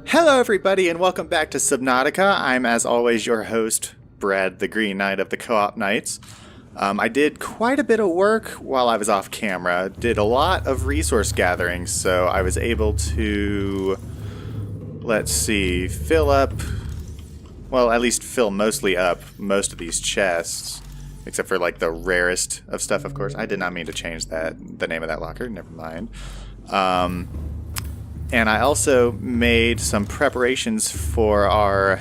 Hello everybody and welcome back to Subnautica. I'm as always your host, Brad the Green Knight of the Co-op Knights. I did quite a bit of work while I was off camera, did a lot of resource gathering, so I was able to, fill up, well at least fill mostly up most of these chests, except for like the rarest of stuff of course. I did not mean to change the name of that locker, never mind. And I also made some preparations for our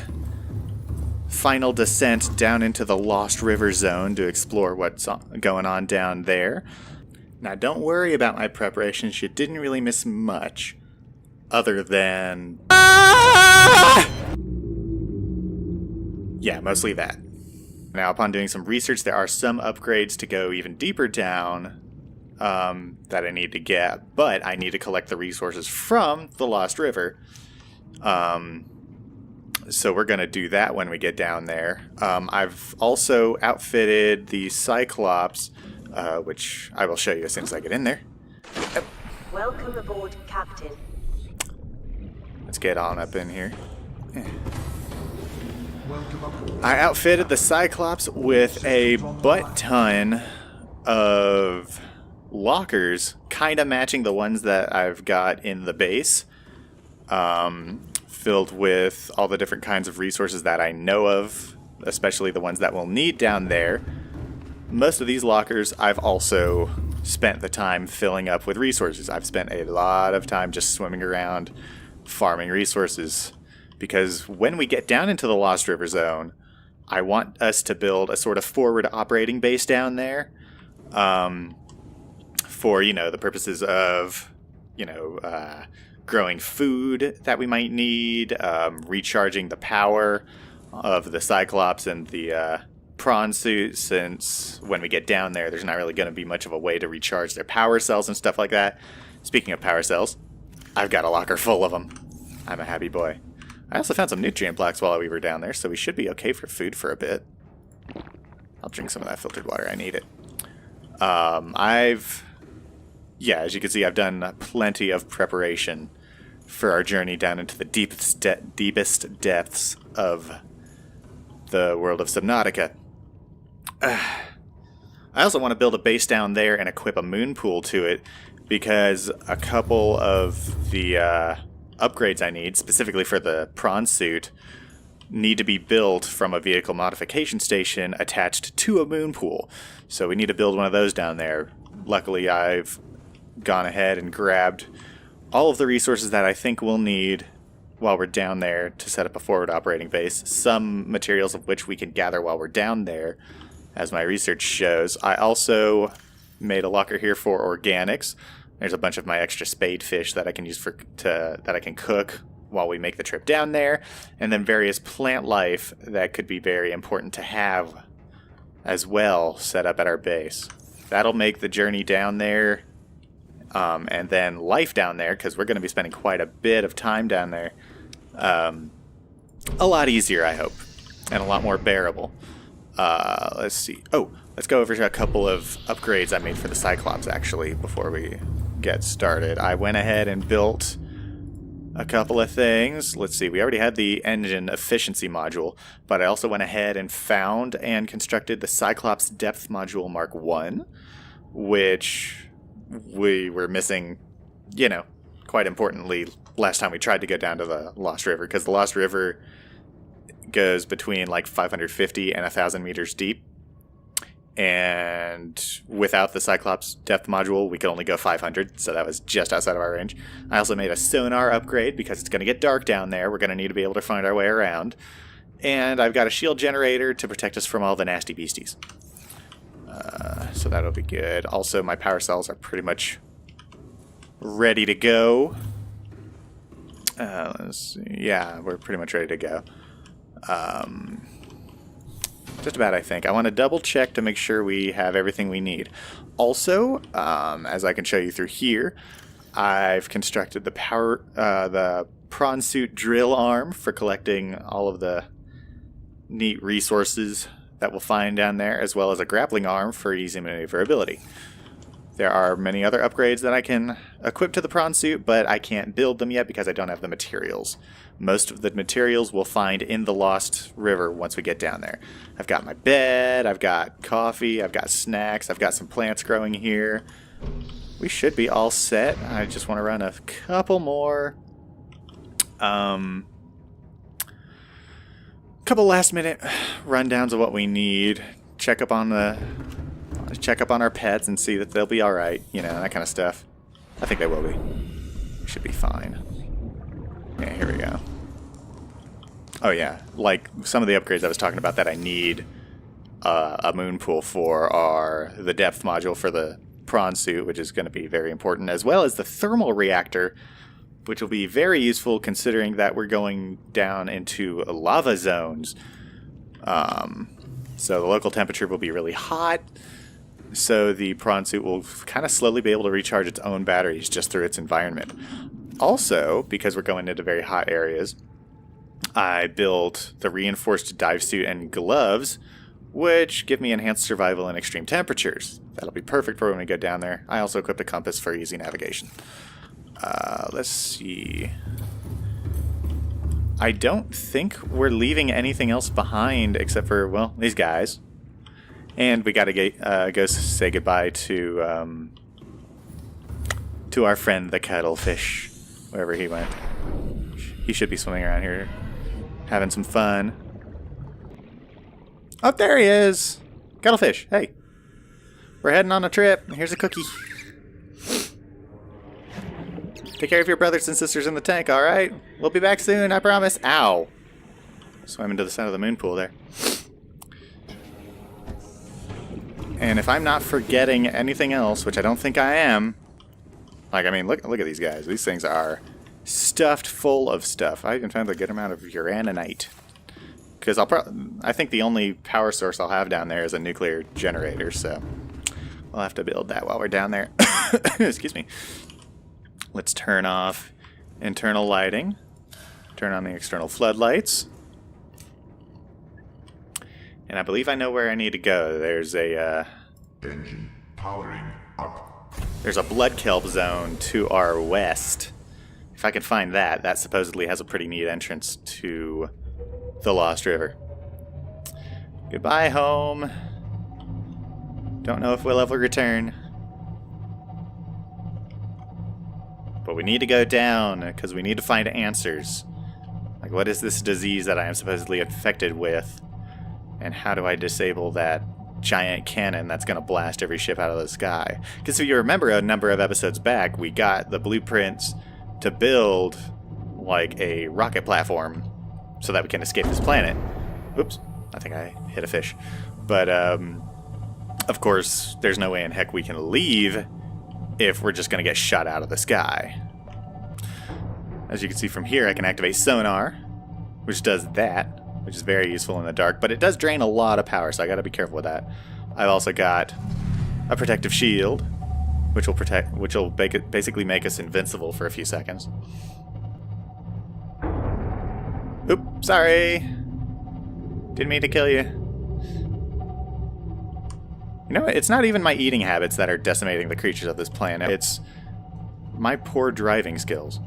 final descent down into the Lost River Zone to explore what's going on down there. Now, don't worry about my preparations. You didn't really miss much, other than... Yeah, mostly that. Now, upon doing some research, there are some upgrades to go even deeper down that I need to get, but I need to collect the resources from the Lost River. So we're going to do that when we get down there. I've also outfitted the Cyclops, which I will show you as soon as I get in there. Welcome aboard, Captain. Let's get on up in here. I outfitted the Cyclops with a butt ton of lockers, kind of matching the ones that I've got in the base, filled with all the different kinds of resources that I know of, especially the ones that we'll need down there. Most of these lockers I've also spent the time filling up with resources. I've spent a lot of time just swimming around farming resources, because when we get down into the Lost River Zone, I want us to build a sort of forward operating base down there, for, the purposes of, growing food that we might need, recharging the power of the Cyclops and the prawn suit, since when we get down there, there's not really going to be much of a way to recharge their power cells and stuff like that. Speaking of power cells, I've got a locker full of them. I'm a happy boy. I also found some nutrient blocks while we were down there, so we should be okay for food for a bit. I'll drink some of that filtered water. I need it. As you can see, I've done plenty of preparation for our journey down into the deepest depths of the world of Subnautica. I also want to build a base down there and equip a moon pool to it, because a couple of the upgrades I need, specifically for the prawn suit, need to be built from a vehicle modification station attached to a moon pool. So we need to build one of those down there. Luckily, I've gone ahead and grabbed all of the resources that I think we'll need while we're down there to set up a forward operating base, some materials of which we can gather while we're down there, as my research shows. I also made a locker here for organics. There's a bunch of my extra spade fish that I can use that I can cook while we make the trip down there, and then various plant life that could be very important to have as well set up at our base. That'll make the journey down there, and then life down there, because we're going to be spending quite a bit of time down there, a lot easier, I hope, and a lot more bearable. Let's see. Oh, let's go over to a couple of upgrades I made for the Cyclops, actually, before we get started. I went ahead and built a couple of things. Let's see, we already had the engine efficiency module, but I also went ahead and found and constructed the Cyclops depth module Mark 1, which we were missing, quite importantly, last time we tried to go down to the Lost River, because the Lost River goes between like 550 and 1,000 meters deep. And without the Cyclops depth module, we could only go 500, so that was just outside of our range. I also made a sonar upgrade, because it's going to get dark down there. We're going to need to be able to find our way around. And I've got a shield generator to protect us from all the nasty beasties. So that'll be good. Also, my power cells are pretty much ready to go. Let's see. Yeah, we're pretty much ready to go. Just about, I think. I want to double check to make sure we have everything we need. Also, as I can show you through here, I've constructed the prawn suit drill arm for collecting all of the neat resources that we'll find down there, as well as a grappling arm for easy maneuverability. There are many other upgrades that I can equip to the prawn suit, but I can't build them yet because I don't have the materials. Most of the materials we'll find in the Lost River once we get down there. I've got my bed, I've got coffee, I've got snacks, I've got some plants growing here. We should be all set. I just want to run a couple more couple last minute rundowns of what we need. Check up on our pets and see that they'll be all right, you know, that kind of stuff. I think they will be. We should be fine. Yeah, here we go. Oh yeah, like some of the upgrades I was talking about that I need a moon pool for are the depth module for the prawn suit, which is going to be very important, as well as the thermal reactor, which will be very useful considering that we're going down into lava zones. So the local temperature will be really hot. So the prawn suit will kind of slowly be able to recharge its own batteries just through its environment. Also, because we're going into very hot areas, I built the reinforced dive suit and gloves, which give me enhanced survival in extreme temperatures. That'll be perfect for when we go down there. I also equipped a compass for easy navigation. Let's see. I don't think we're leaving anything else behind except for, well, these guys. And we gotta go say goodbye to our friend the cuttlefish, wherever he went. He should be swimming around here, having some fun. Oh, there he is! Cuttlefish, hey. We're heading on a trip. Here's a cookie. Take care of your brothers and sisters in the tank, alright? We'll be back soon, I promise. Ow. Swam into the side of the moon pool there. And if I'm not forgetting anything else, which I don't think I am, like, I mean, look at these guys. These things are stuffed full of stuff. I even found a good amount of uraninite. Because I think the only power source I'll have down there is a nuclear generator, so we'll have to build that while we're down there. Excuse me. Let's turn off internal lighting. Turn on the external floodlights. And I believe I know where I need to go. There's a engine powering up. There's a blood kelp zone to our west. If I can find that, that supposedly has a pretty neat entrance to the Lost River. Goodbye, home. Don't know if we'll ever return. But we need to go down, because we need to find answers. Like, what is this disease that I am supposedly infected with? And how do I disable that giant cannon that's going to blast every ship out of the sky? Because if you remember a number of episodes back, we got the blueprints to build, like, a rocket platform so that we can escape this planet. Oops, I think I hit a fish. But, of course, there's no way in heck we can leave if we're just going to get shot out of the sky. As you can see from here, I can activate sonar, which does that, which is very useful in the dark, but it does drain a lot of power, so I got to be careful with that. I've also got a protective shield, which will basically make us invincible for a few seconds. Oop, sorry. Didn't mean to kill you. You know, it's not even my eating habits that are decimating the creatures of this planet. It's my poor driving skills.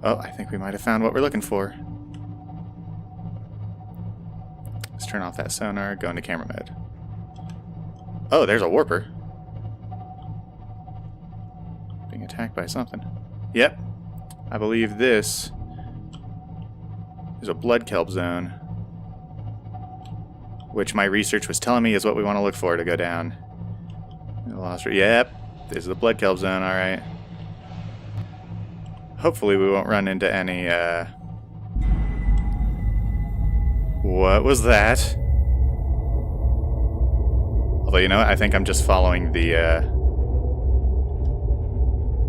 Oh, I think we might have found what we're looking for. Let's turn off that sonar, go into camera mode. Oh, there's a warper. Being attacked by something. Yep. I believe this is a blood kelp zone, which my research was telling me is what we want to look for to go down. Yep, this is the blood kelp zone, alright. Hopefully we won't run into any, What was that? Although, you know what, I think I'm just following the,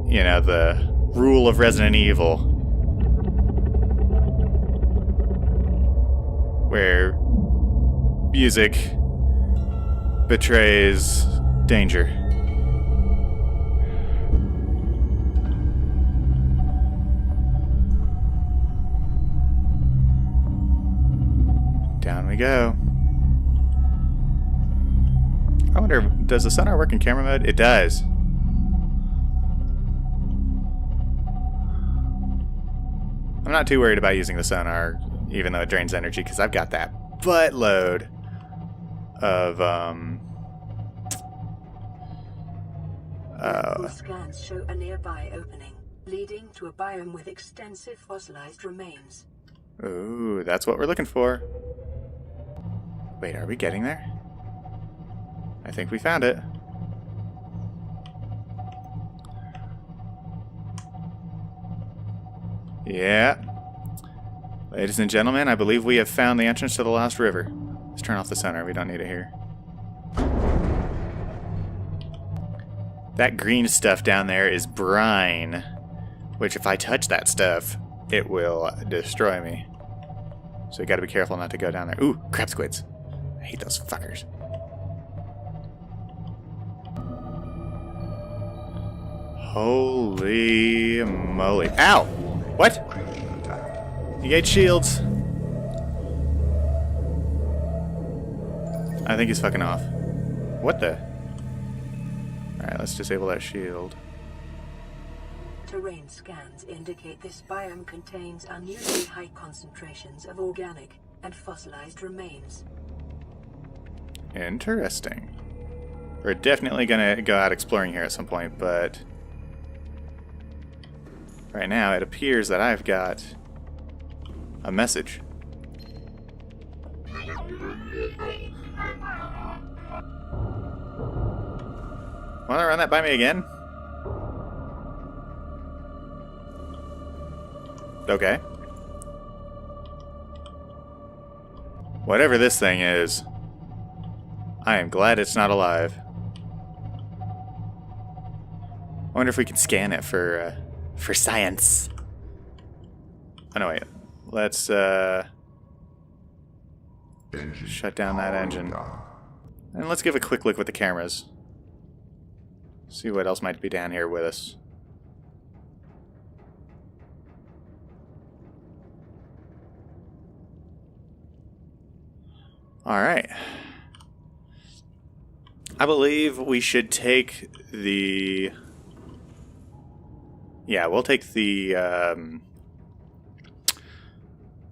you know, the rule of Resident Evil. Where music betrays danger. Down we go. I wonder, does the sonar work in camera mode? It does. I'm not too worried about using the sonar, even though it drains energy, because I've got that buttload of, Multiple scans show a nearby opening, leading to a biome with extensive fossilized remains. Ooh, that's what we're looking for. Wait, are we getting there? I think we found it. Yeah. Ladies and gentlemen, I believe we have found the entrance to the Lost River. Let's turn off the sonar. We don't need it here. That green stuff down there is brine, which if I touch that stuff, it will destroy me. So you gotta be careful not to go down there. Ooh, crab squids. I hate those fuckers. Holy moly. Ow! What? He ate shields. I think he's fucking off. What the? Alright, let's disable that shield. Terrain scans indicate this biome contains unusually high concentrations of organic and fossilized remains. Interesting. We're definitely gonna go out exploring here at some point, but right now it appears that I've got a message. Wanna run that by me again? Okay. Whatever this thing is, I am glad it's not alive. I wonder if we can scan it for science. Oh no, wait. Let's shut down that engine. And let's give a quick look with the cameras. See what else might be down here with us. Alright. I believe we should take the... Yeah, we'll take the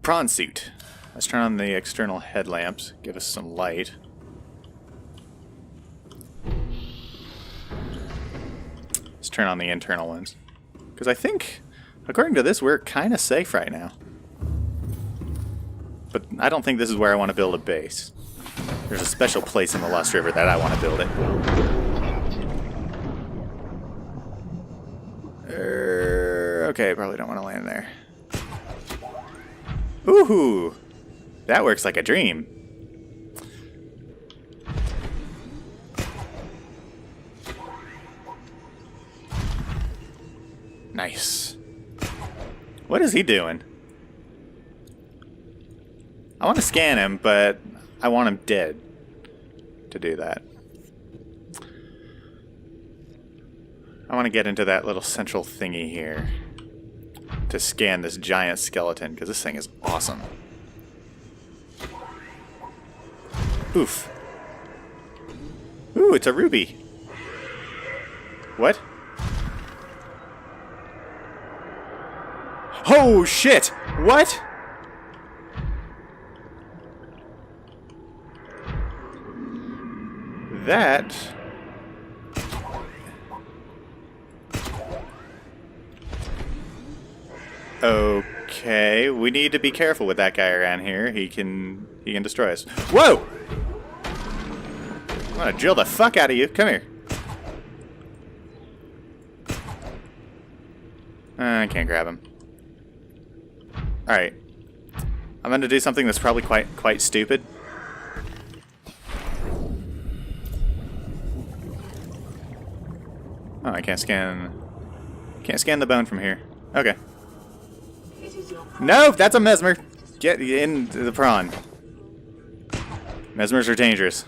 prawn suit. Let's turn on the external headlamps, give us some light. Let's turn on the internal ones. Because I think, according to this, we're kind of safe right now. But I don't think this is where I want to build a base. There's a special place in the Lost River that I want to build it. Okay, probably don't want to land there. Ooh, that works like a dream. Nice. What is he doing? I want to scan him, but I want him dead to do that. I want to get into that little central thingy here to scan this giant skeleton, because this thing is awesome. Oof. Ooh, it's a ruby. What? Oh, shit! What? That... Okay, we need to be careful with that guy around here. He can destroy us. Whoa! I'm gonna drill the fuck out of you. Come here. I can't grab him. Alright. I'm gonna do something that's probably quite stupid. Oh, I can't scan the bone from here. Okay. No, that's a mesmer. Get in the prawn. Mesmers are dangerous.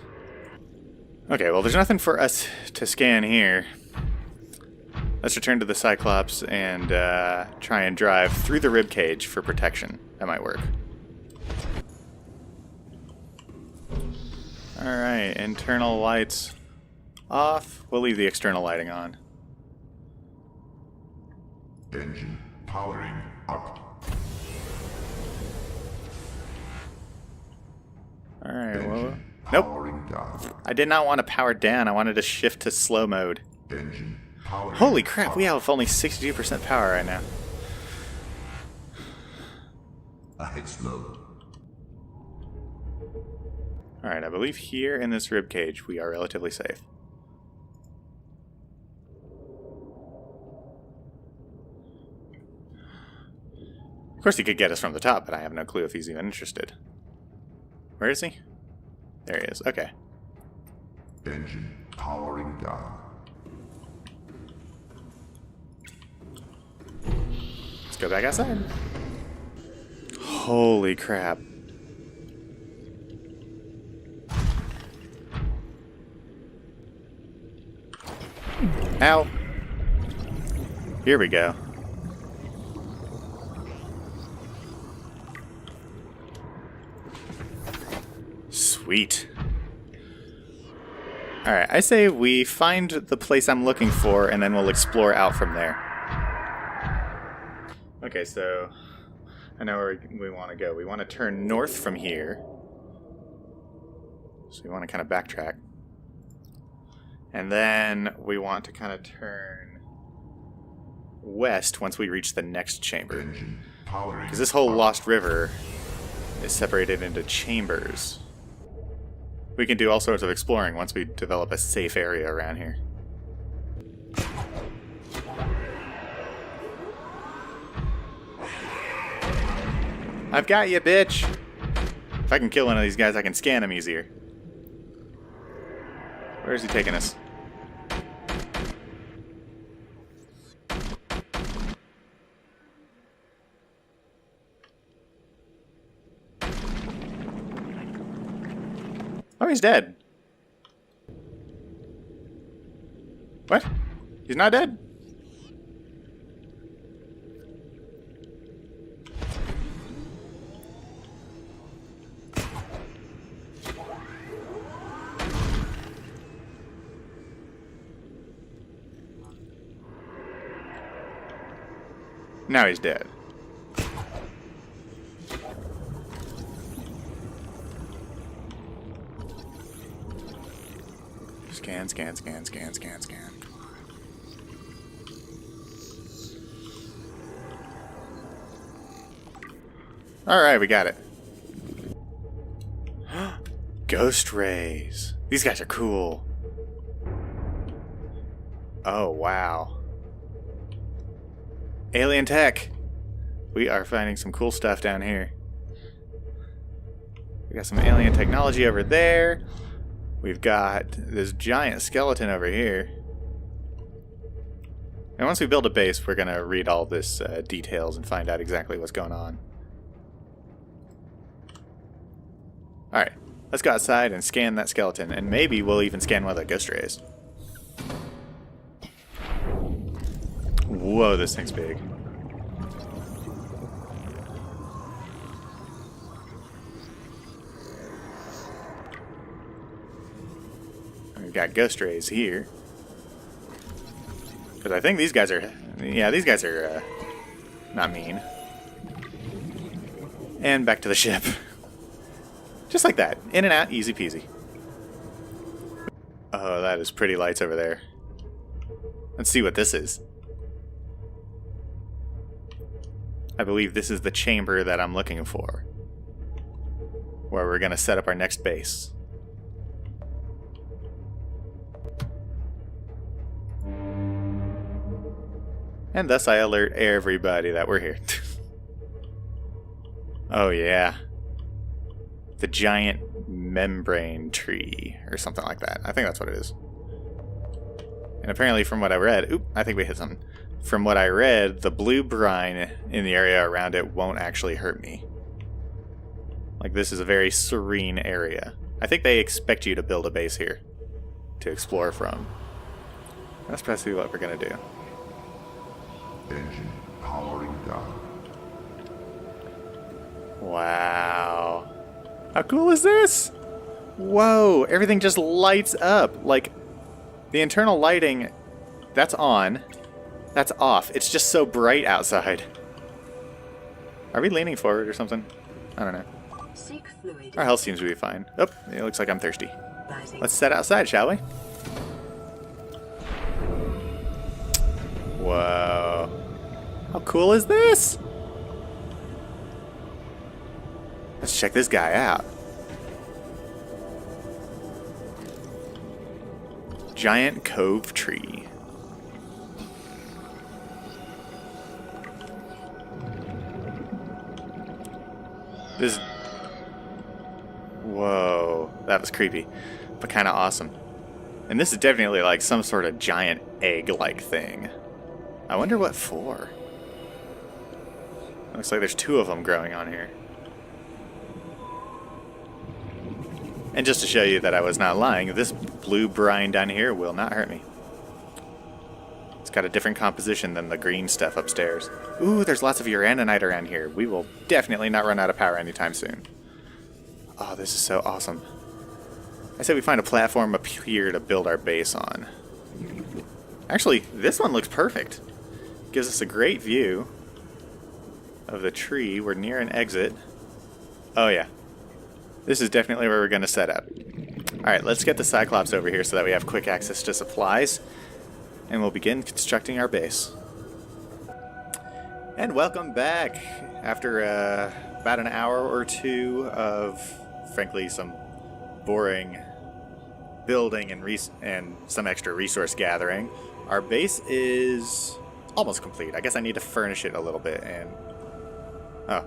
Okay, well, there's nothing for us to scan here. Let's return to the Cyclops and try and drive through the ribcage for protection. That might work. Alright, internal lights off. We'll leave the external lighting on. Engine powering up. Alright, well... Engine Nope. powering down. I did not want to power down. I wanted to shift to slow mode. Engine powering Holy crap, up. we have only 62% power right now. Explode. Alright, I believe here in this ribcage we are relatively safe. Of course he could get us from the top, but I have no clue if he's even interested. Where is he? There he is. Okay. Engine powering down. Let's go back outside. Holy crap. Ow. Here we go. Sweet. Alright, I say we find the place I'm looking for and then we'll explore out from there. Okay, so I know where we want to go. We want to turn north from here. So we want to kind of backtrack. And then we want to kind of turn west once we reach the next chamber. Engine powering Because this whole up. Lost River is separated into chambers. We can do all sorts of exploring once we develop a safe area around here. I've got you, bitch! If I can kill one of these guys, I can scan him easier. Where is he taking us? Oh, he's dead. What? He's not dead? Now he's dead. Scan, scan, scan, scan, scan, scan. Alright, we got it. Ghost rays. These guys are cool. Oh, wow. Alien tech. We are finding some cool stuff down here. We got some alien technology over there. We've got this giant skeleton over here. And once we build a base, we're going to read all this details and find out exactly what's going on. Alright, let's go outside and scan that skeleton. And maybe we'll even scan one of the ghost rays. Whoa, this thing's big. We've got ghost rays here. Because I think these guys are... Yeah, these guys are not mean. And back to the ship. Just like that. In and out, easy peasy. Oh, that is pretty lights over there. Let's see what this is. I believe this is the chamber that I'm looking for. Where we're going to set up our next base. And thus I alert everybody that we're here. Oh yeah. The giant membrane tree, or something like that. I think that's what it is. And apparently from what I read... Oop, I think we hit something. From what I read, the blue brine in the area around it won't actually hurt me. Like, this is a very serene area. I think they expect you to build a base here to explore from. That's basically what we're going to do. Engine powering down. Wow. How cool is this? Whoa, everything just lights up. Like, The internal lighting, that's on. That's off. It's just so bright outside. Are we leaning forward or something? I don't know. Seek fluid. Our health seems to be fine. Oh, it looks like I'm thirsty. Rising. Let's set outside, shall we? Whoa. How cool is this? Let's check this guy out. Giant cove tree. This... Whoa. That was creepy, but kind of awesome. And this is definitely like some sort of giant egg-like thing. I wonder what for. Looks like there's 2 of them growing on here. And just to show you that I was not lying, this blue brine down here will not hurt me. It's got a different composition than the green stuff upstairs. Ooh, there's lots of uraninite around here. We will definitely not run out of power anytime soon. Oh, this is so awesome. I said we find a platform up here to build our base on. Actually, this one looks perfect. Gives us a great view of the tree. We're near an exit. Oh yeah. This is definitely where we're going to set up. Alright, let's get the Cyclops over here so that we have quick access to supplies. And we'll begin constructing our base. And welcome back! After about an hour or 2 of, frankly, some boring building and some extra resource gathering, our base is almost complete. I guess I need to furnish it a little bit and... Oh,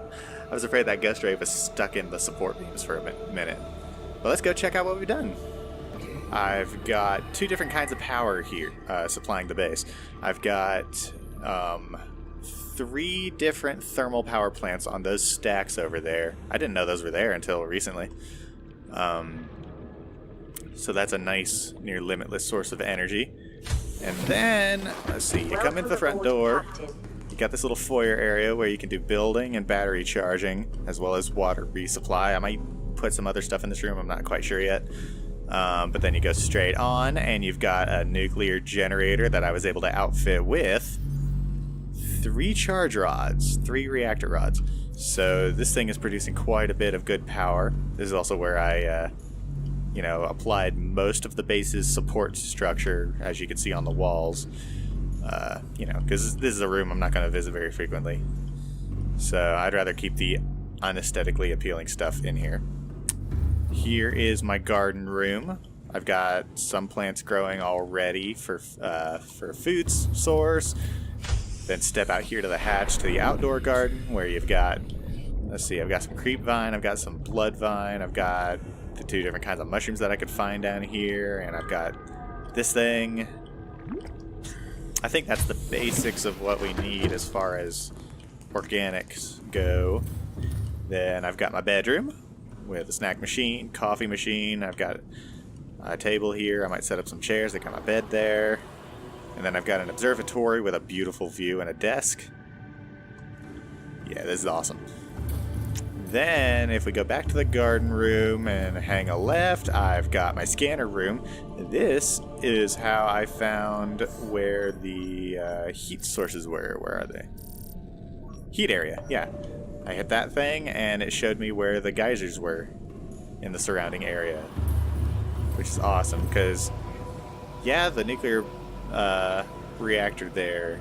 I was afraid that ghost ray was stuck in the support beams for a minute. But let's go check out what we've done. I've got 2 different kinds of power here supplying the base. I've got 3 different thermal power plants on those stacks over there. I didn't know those were there until recently. So that's a nice, near limitless source of energy. And then, let's see, you come into the front door. You got this little foyer area where you can do building and battery charging, as well as water resupply. I might put some other stuff in this room, I'm not quite sure yet. But then you go straight on, and you've got a nuclear generator that I was able to outfit with 3 charge rods, 3 reactor rods. So this thing is producing quite a bit of good power. This is also where I, applied most of the base's support structure, as you can see on the walls. Because this is a room I'm not going to visit very frequently. So I'd rather keep the unaesthetically appealing stuff in here. Here is my garden room. I've got some plants growing already for food source. Then step out here to the hatch to the outdoor garden where you've got, let's see, I've got some creep vine, I've got some blood vine, I've got the 2 different kinds of mushrooms that I could find down here, and I've got this thing. I think that's the basics of what we need as far as organics go. Then I've got my bedroom with a snack machine, coffee machine. I've got a table here. I might set up some chairs. I got my bed there. And then I've got an observatory with a beautiful view and a desk. Yeah, this is awesome. Then, if we go back to the garden room and hang a left, I've got my scanner room. This is how I found where the heat sources were. Where are they? Heat area, yeah. I hit that thing, and it showed me where the geysers were in the surrounding area. Which is awesome, because, yeah, the nuclear reactor there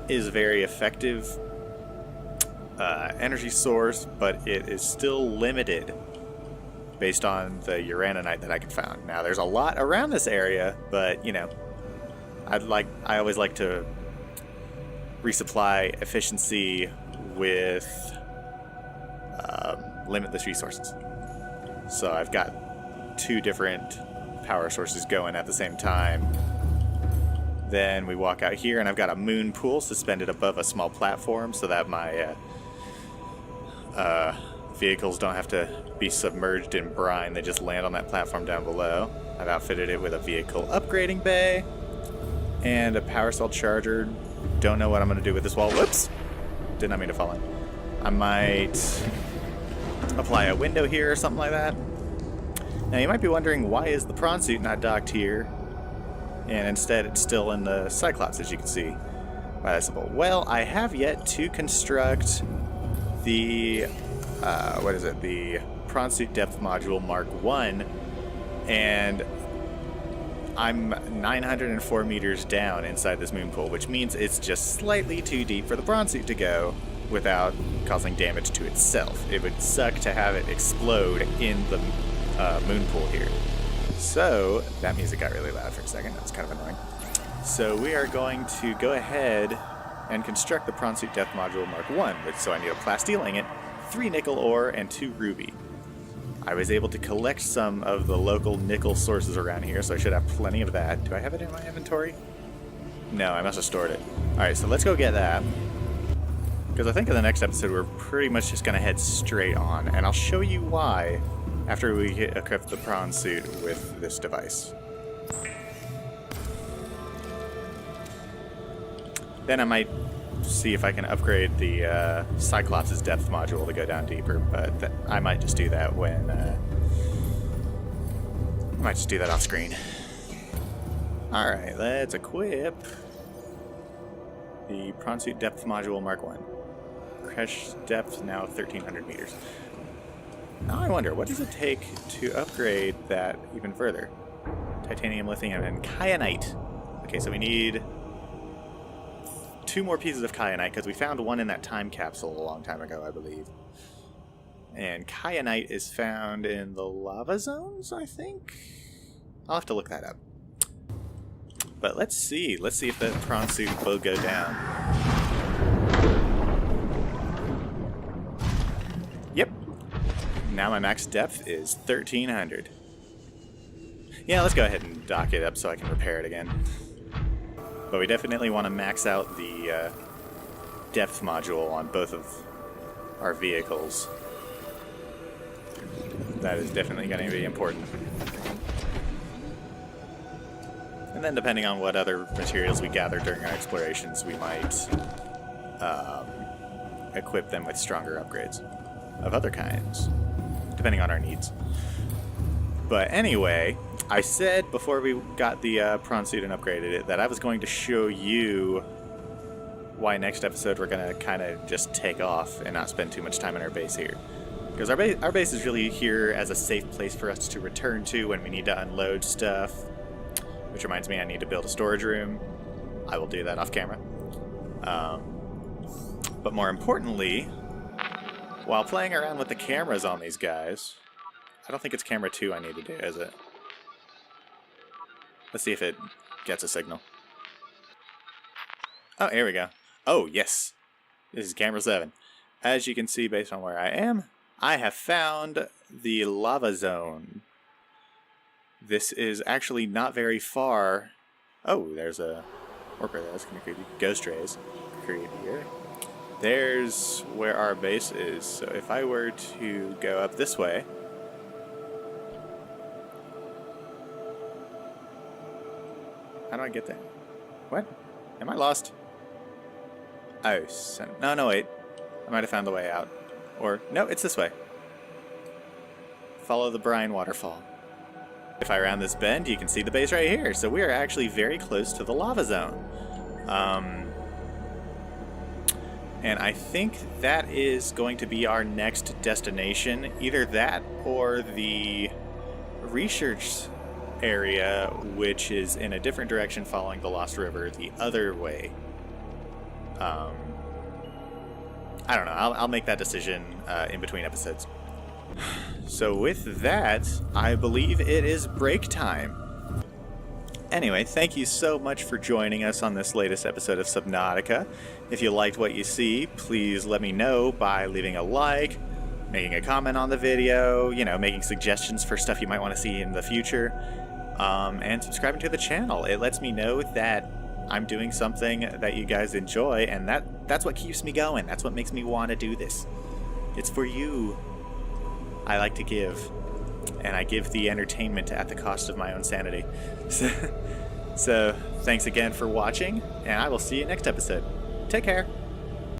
is a very effective energy source, but it is still limited based on the uraninite that I can find. Now, there's a lot around this area, but, I always like to resupply efficiency with limitless resources. So I've got 2 different power sources going at the same time. Then we walk out here, and I've got a moon pool suspended above a small platform so that my vehicles don't have to be submerged in brine. They just land on that platform down below. I've outfitted it with a vehicle upgrading bay and a power cell charger. Don't know what I'm going to do with this wall. Whoops! Did not mean to fall in. I might apply a window here or something like that. Now you might be wondering, why is the prawn suit not docked here? and instead it's still in the Cyclops, as you can see. Why that's simple. Well, I have yet to construct the, the Prawn Suit Depth Module Mark 1, and I'm 904 meters down inside this moon pool, which means it's just slightly too deep for the prawn suit to go without causing damage to itself. It would suck to have it explode in the moon pool here. So, that music got really loud for a second. That's kind of annoying. So we are going to go ahead and construct the Prawn Suit Depth Module Mark 1, so I need a plasteel ingot, 3 nickel ore, and 2 ruby. I was able to collect some of the local nickel sources around here, so I should have plenty of that. Do I have it in my inventory? No, I must have stored it. Alright, so let's go get that. Because I think in the next episode we're pretty much just going to head straight on, and I'll show you why after we equip the prawn suit with this device. Then I might see if I can upgrade the Cyclops' depth module to go down deeper, but I might just do that when I might just do that off screen. Alright, let's equip the Prawn Suit Depth Module Mark 1. Crash depth now 1,300 meters. Now I wonder, what does it take to upgrade that even further? Titanium, lithium, and kyanite. Okay, so we need 2 more pieces of kyanite, because we found one in that time capsule a long time ago, I believe. And kyanite is found in the lava zones, I think? I'll have to look that up. But let's see. Let's see if the prawn suit will go down. Yep. Now my max depth is 1,300. Yeah, let's go ahead and dock it up so I can repair it again. But we definitely want to max out the depth module on both of our vehicles. That is definitely going to be important. And then depending on what other materials we gather during our explorations, we might equip them with stronger upgrades of other kinds, depending on our needs. But anyway, I said before we got the prawn suit and upgraded it that I was going to show you why next episode we're going to kind of just take off and not spend too much time in our base here. Because our base is really here as a safe place for us to return to when we need to unload stuff. Which reminds me, I need to build a storage room. I will do that off camera. But more importantly, while playing around with the cameras on these guys, I don't think it's camera 2 I need to do, is it? Let's see if it gets a signal. Oh, here we go. Oh, yes. This is camera 7. As you can see, based on where I am, I have found the lava zone. This is actually not very far. Oh, there's a worker there. That's kind of creepy. Ghost rays. Creepy here. There's where our base is. So if I were to go up this way. How do I get there? What? Am I lost? Oh, no, wait. I might have found the way out. Or, no, it's this way. Follow the brine waterfall. If I round this bend, you can see the base right here. So we are actually very close to the lava zone. And I think that is going to be our next destination. Either that or the research area, which is in a different direction following the Lost River the other way. I don't know. I'll make that decision in between episodes. So with that, I believe it is break time. Anyway, thank you so much for joining us on this latest episode of Subnautica. If you liked what you see, please let me know by leaving a like, making a comment on the video, making suggestions for stuff you might want to see in the future, and subscribing to the channel. It lets me know that I'm doing something that you guys enjoy, and that's what keeps me going. That's what makes me want to do this. It's for you. I like to give, and I give the entertainment at the cost of my own sanity. So thanks again for watching, and I will see you next episode. Take care.